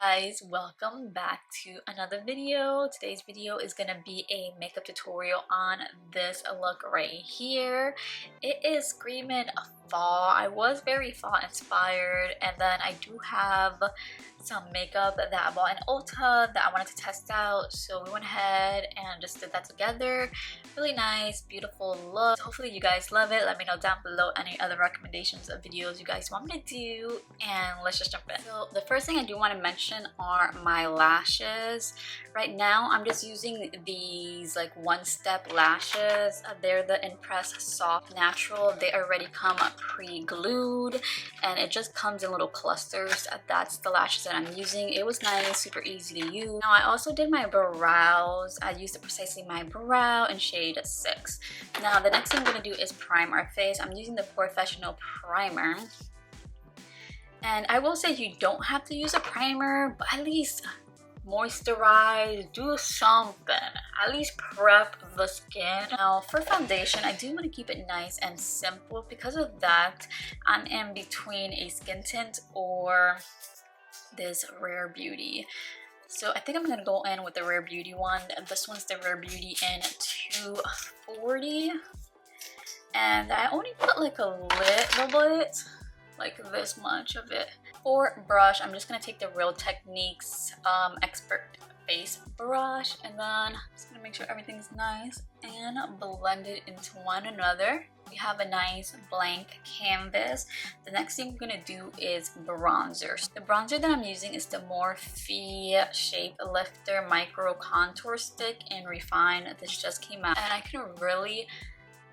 Guys, welcome back to another video. Today's video is gonna be a makeup tutorial on this look right here. It is screaming fall. I was very fall inspired, and then I do have some makeup that I bought in Ulta that I wanted to test out, so we went ahead and just did that together. Really nice, beautiful look. Hopefully you guys love it. Let me know down below any other recommendations of videos you guys want me to do, and let's just jump in. So the first thing I do want to mention are my lashes. Right now I'm just using these like one-step lashes. They're the Impress Soft Natural. They already come pre-glued and it just comes in little clusters. That's the lashes that I'm using. It was nice, super easy to use. Now I also did my brows. I used precisely my brow in shade 6. Now the next thing I'm going to do is prime our face. I'm using the Professional Primer. And I will say you don't have to use a primer, but at least moisturize, do something, at least prep the skin. Now for foundation, I do want to keep it nice and simple. Because of that, I'm in between a skin tint or this Rare Beauty. So I think I'm gonna go in with the Rare Beauty one. This one's the Rare Beauty in 240, and I only put like a little bit, like this much of it. For brush, I'm just gonna take the Real Techniques Expert Face brush, and then I'm just gonna make sure everything's nice and blend it into one another. We have a nice blank canvas. The next thing we're gonna do is bronzer. The bronzer that I'm using is the Morphe Shape Lifter Micro Contour Stick in Refine. This just came out, and I can really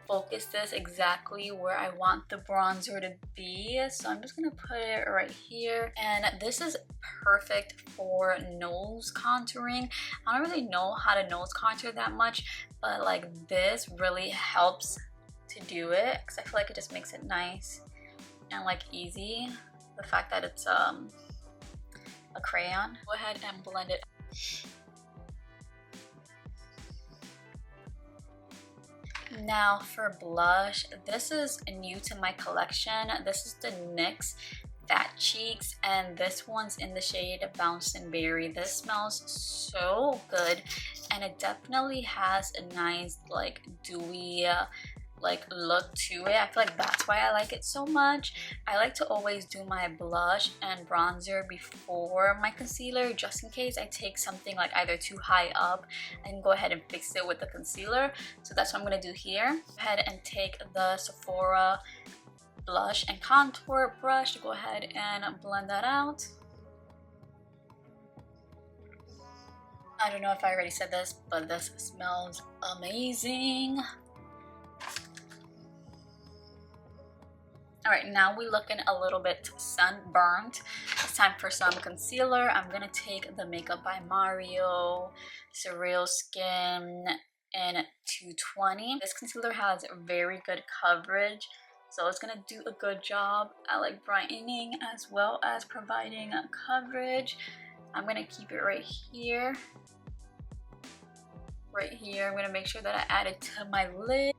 focus this exactly where I want the bronzer to be. So I'm just gonna put it right here, and this is perfect for nose contouring. I don't really know how to nose contour that much, but like this really helps to do it because I feel like it just makes it nice and like easy. The fact that it's a crayon. Go ahead and blend it. Now for blush, this is new to my collection. This is the NYX Fat Cheeks, and this one's in the shade Bouncing Berry. This smells so good, and it definitely has a nice like dewy like look to it. I feel like that's why I like it so much. I like to always do my blush and bronzer before my concealer, just in case I take something like either too high up and go ahead and fix it with the concealer. So that's what I'm gonna do here. Go ahead and take the Sephora blush and contour brush to go ahead and blend that out. I don't know if I already said this, but this smells amazing. Alright, now we're looking a little bit sunburnt. It's time for some concealer. I'm gonna take the Makeup by Mario Surreal Skin in 220. This concealer has very good coverage, so it's gonna do a good job at like brightening as well as providing coverage. I'm gonna keep it right here. Right here, I'm gonna make sure that I add it to my lid.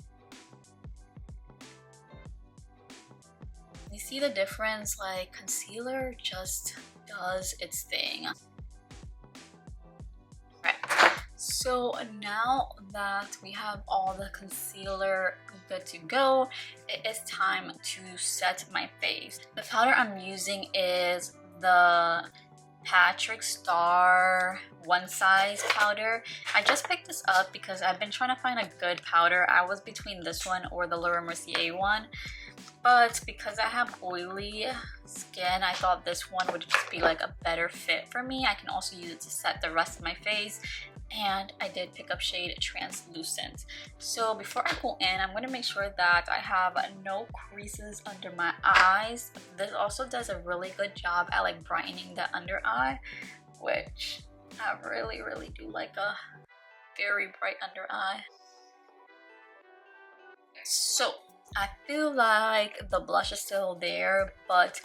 You see the difference? Like concealer just does its thing. Right, so now that we have all the concealer good to go, it is time to set my face. The powder I'm using is the Patrick Star One Size powder. I just picked this up because I've been trying to find a good powder. I was between this one or the Laura Mercier one, but because I have oily skin, I thought this one would just be like a better fit for me. I can also use it to set the rest of my face, and I did pick up shade Translucent. So before I go in, I'm going to make sure that I have no creases under my eyes. This also does a really good job at like brightening the under eye, which I really do like a very bright under eye. So I feel like the blush is still there, but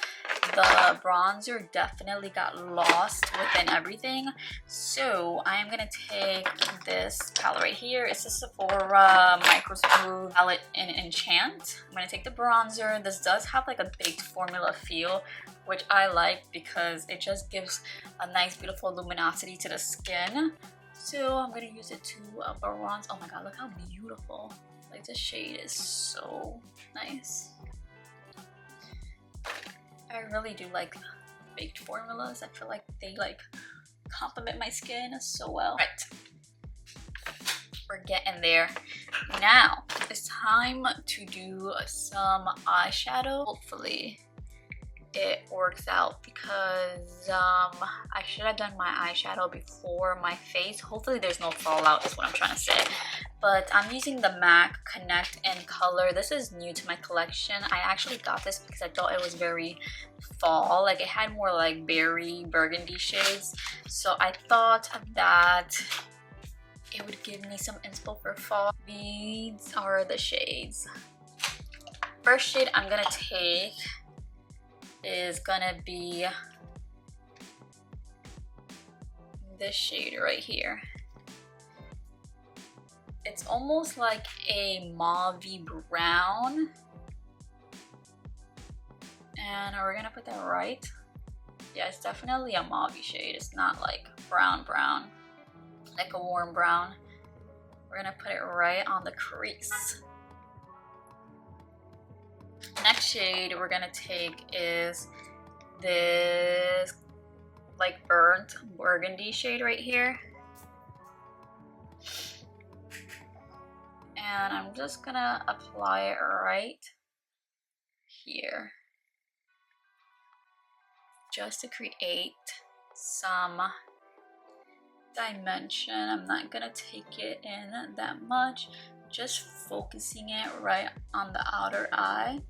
the bronzer definitely got lost within everything. So I am gonna take this palette right here. It's a Sephora Micro Smooth palette in Enchant. I'm gonna take the bronzer. This does have like a baked formula feel, which I like because it just gives a nice beautiful luminosity to the skin. So I'm gonna use it to bronze. Oh my god, look how beautiful. Like, the shade is so nice. I really do like baked formulas. I feel like they like complement my skin so well. Right, we're getting there. Now it's time to do some eyeshadow. Hopefully it works out because I should have done my eyeshadow before my face. Hopefully there's no fallout is what I'm trying to say. But I'm using the MAC Connect in color. This is new to my collection. I actually got this because I thought it was very fall. Like, it had more like berry burgundy shades. So I thought that it would give me some inspo for fall. These are the shades. First shade I'm gonna take is gonna be this shade right here. It's almost like a mauvey brown, and we're gonna put that right. Yeah, it's definitely a mauvey shade. It's not like brown, like a warm brown. We're gonna put it right on the crease. Next shade we're gonna take is this like burnt burgundy shade right here. And I'm just gonna apply it right here just to create some dimension. I'm not gonna take it in that much, just focusing it right on the outer eye.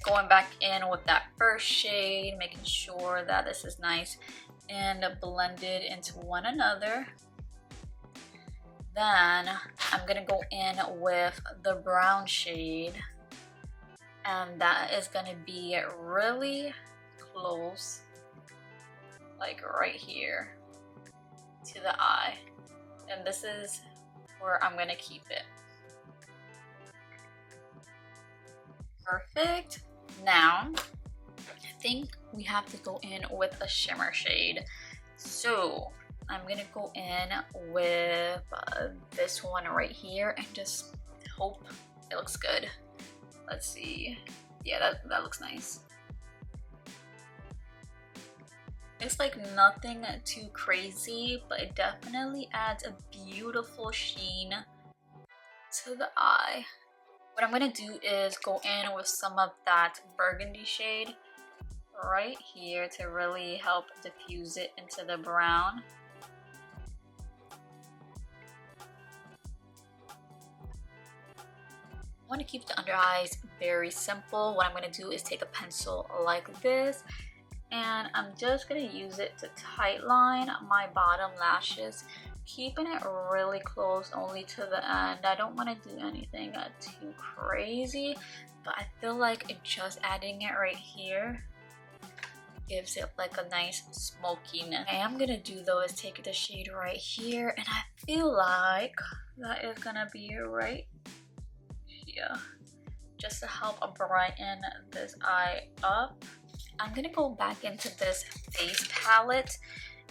Going back in with that first shade, making sure that this is nice and blended into one another. Then I'm gonna go in with the brown shade, and that is gonna be really close, like right here to the eye. And this is where I'm gonna keep it. Perfect. Now I think we have to go in with a shimmer shade. So I'm gonna go in with this one right here and just hope it looks good. Let's see. Yeah, that looks nice. It's like nothing too crazy, but it definitely adds a beautiful sheen to the eye. What I'm gonna do is go in with some of that burgundy shade right here to really help diffuse it into the brown. I want to keep the under eyes very simple. What I'm going to do is take a pencil like this, and I'm just going to use it to tight line my bottom lashes, keeping it really close only to the end. I don't want to do anything too crazy, but I feel like it just adding it right here gives it like a nice smokiness. What I am going to do though is take the shade right here, and I feel like that is going to be right here, just to help brighten this eye up. I'm gonna go back into this face palette,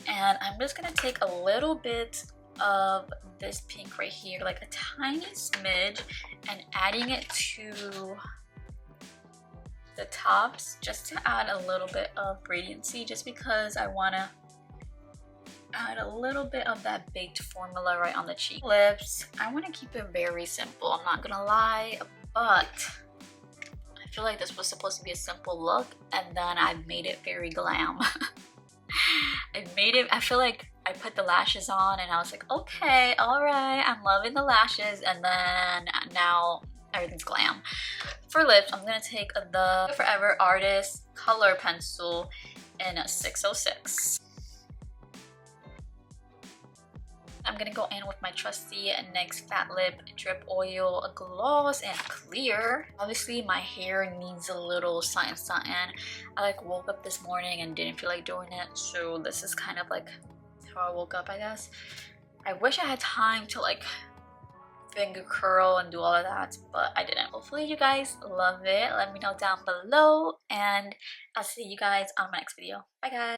and I'm just gonna take a little bit of this pink right here, like a tiny smidge, and adding it to the tops just to add a little bit of radiancy, just because I want to add a little bit of that baked formula right on the cheek. Lips, I want to keep it very simple, I'm not gonna lie, but I feel like this was supposed to be a simple look, and then I made it very glam. I feel like I put the lashes on and I was like, okay, all right, I'm loving the lashes, and then now everything's glam. For lips, I'm gonna take the Forever Artist color pencil in 606. I'm gonna go in with my trusty NYX Fat Lip Drip Oil Gloss and Clear. Obviously, my hair needs a little something. I like woke up this morning and didn't feel like doing it, so this is kind of like how I woke up, I guess. I wish I had time to like finger curl and do all of that, but I didn't. Hopefully you guys love it. Let me know down below, and I'll see you guys on my next video. Bye guys.